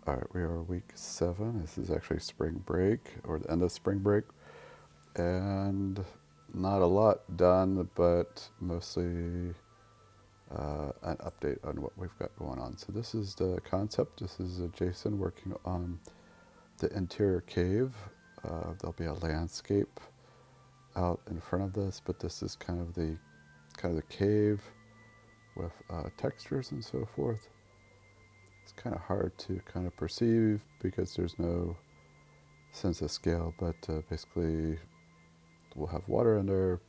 All right, we are week 7. This is actually spring break, or the end of spring break. And not a lot done, but mostly an update on what we've got going on. So this is the concept. This is Jason working on the interior cave. There'll be a landscape out in front of this, but this is kind of the cave with textures and so forth. It's kind of hard to kind of perceive because there's no sense of scale, but basically we'll have water in there,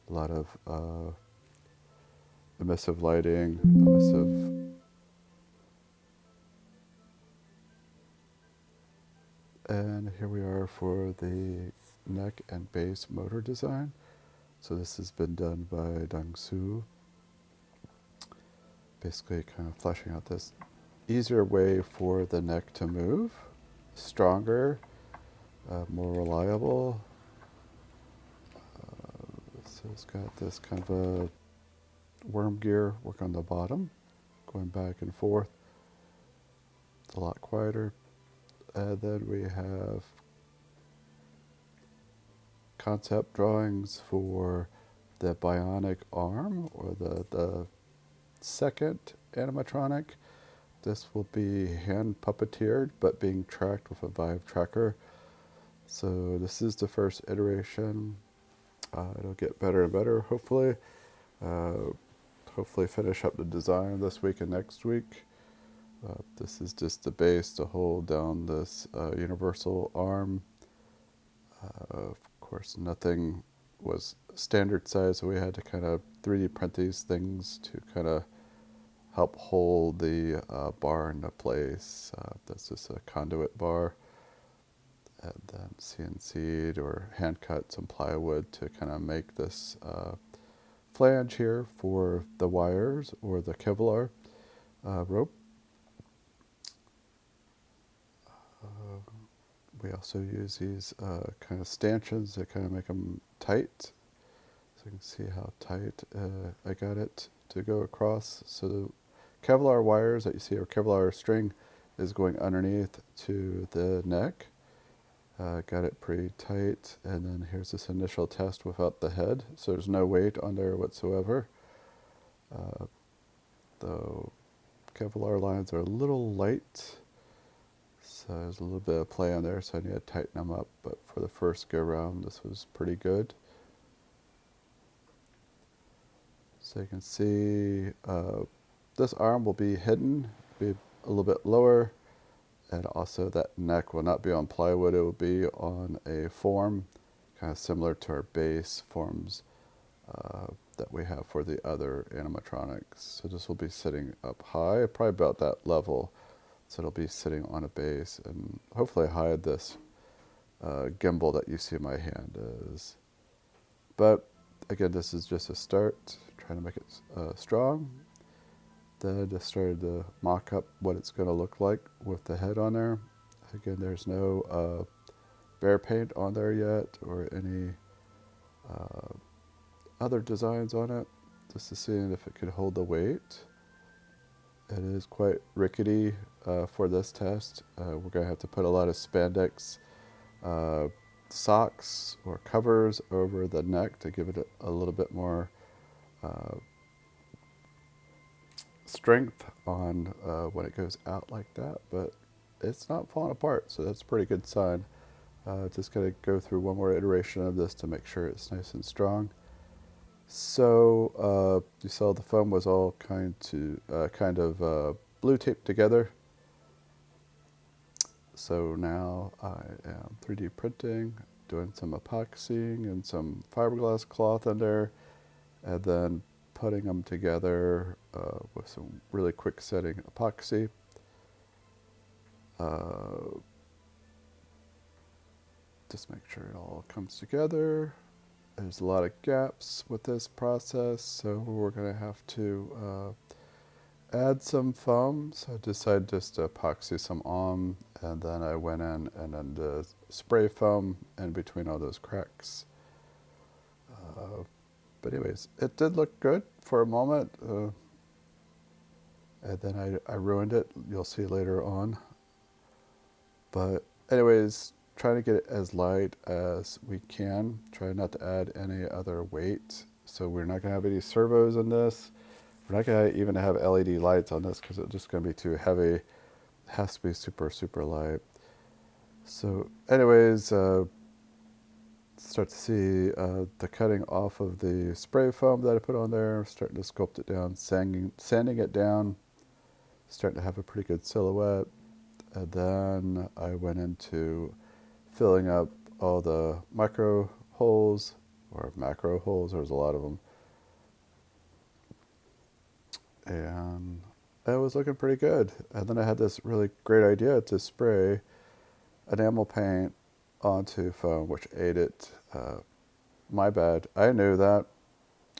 a lot of emissive lighting, and here we are for the neck and base motor design. So this has been done by Dong Su, basically kind of fleshing out this easier way for the neck to move, stronger, more reliable. So it's got this kind of a worm gear work on the bottom, going back and forth. It's a lot quieter. And then we have concept drawings for the bionic arm, or the second animatronic. This will be hand puppeteered, but being tracked with a Vive tracker. So this is the first iteration. It'll get better and better, hopefully. Hopefully finish up the design this week and next week. This is just the base to hold down this universal arm. Of course, nothing was standard size, so we had to kind of 3D print these things to kind of help hold the bar into place. That's just a conduit bar. And then CNC'd or hand cut some plywood to kind of make this flange here for the wires or the Kevlar rope. We also use these kind of stanchions that kind of make them tight. So you can see how tight I got it to go across. So the Kevlar wires that you see, or Kevlar string, is going underneath to the neck. Got it pretty tight. And then here's this initial test without the head. So there's no weight on there whatsoever. The Kevlar lines are a little light. So there's a little bit of play on there, so I need to tighten them up. But for the first go round, this was pretty good. So you can see this arm will be hidden, be a little bit lower, and also that neck will not be on plywood, it will be on a form, kind of similar to our base forms that we have for the other animatronics. So this will be sitting up high, probably about that level. So it'll be sitting on a base and hopefully hide this gimbal that you see in my hand is. But again, this is just a start, trying to make it strong. Then I just started to mock up what it's going to look like with the head on there. Again, there's no bear paint on there yet or any other designs on it, just to see if it could hold the weight. It is quite rickety for this test. We're going to have to put a lot of spandex socks or covers over the neck to give it a little bit more strength on when it goes out like that, but it's not falling apart, so that's a pretty good sign. Just going to go through one more iteration of this to make sure it's nice and strong. So you saw the foam was all kind of blue taped together. So now I am 3D printing, doing some epoxying and some fiberglass cloth in there, and then putting them together with some really quick setting epoxy. Just make sure it all comes together. There's a lot of gaps with this process, so we're going to have to add some foam. So I decided just to epoxy some on, and then I went in and then the spray foam in between all those cracks. But anyways, it did look good for a moment, and then I ruined it. You'll see later on. But anyways, trying to get it as light as we can. Try not to add any other weight. So we're not going to have any servos in this. We're not going to even have LED lights on this because it's just going to be too heavy. It has to be super, super light. So anyways, start to see the cutting off of the spray foam that I put on there, starting to sculpt it down, sanding it down, starting to have a pretty good silhouette. And then I went into filling up all the micro holes, or macro holes, there's a lot of them. And it was looking pretty good. And then I had this really great idea to spray enamel paint onto foam, which ate it. My bad. I knew that.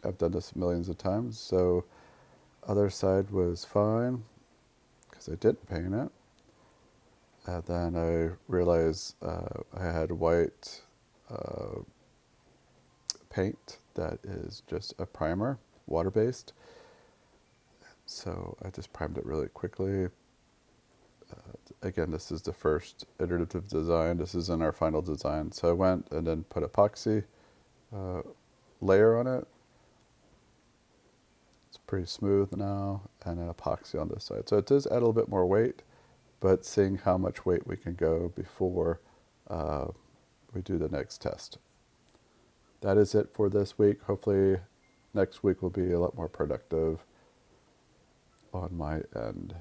I've done this millions of times. So other side was fine because I didn't paint it. And then I realized I had white paint that is just a primer, water-based. So I just primed it really quickly. Again, this is the first iterative design. This isn't our final design. So I went and then put epoxy layer on it. It's pretty smooth now, and an epoxy on this side. So it does add a little bit more weight, but seeing how much weight we can go before we do the next test. That is it for this week. Hopefully next week will be a lot more productive on my end.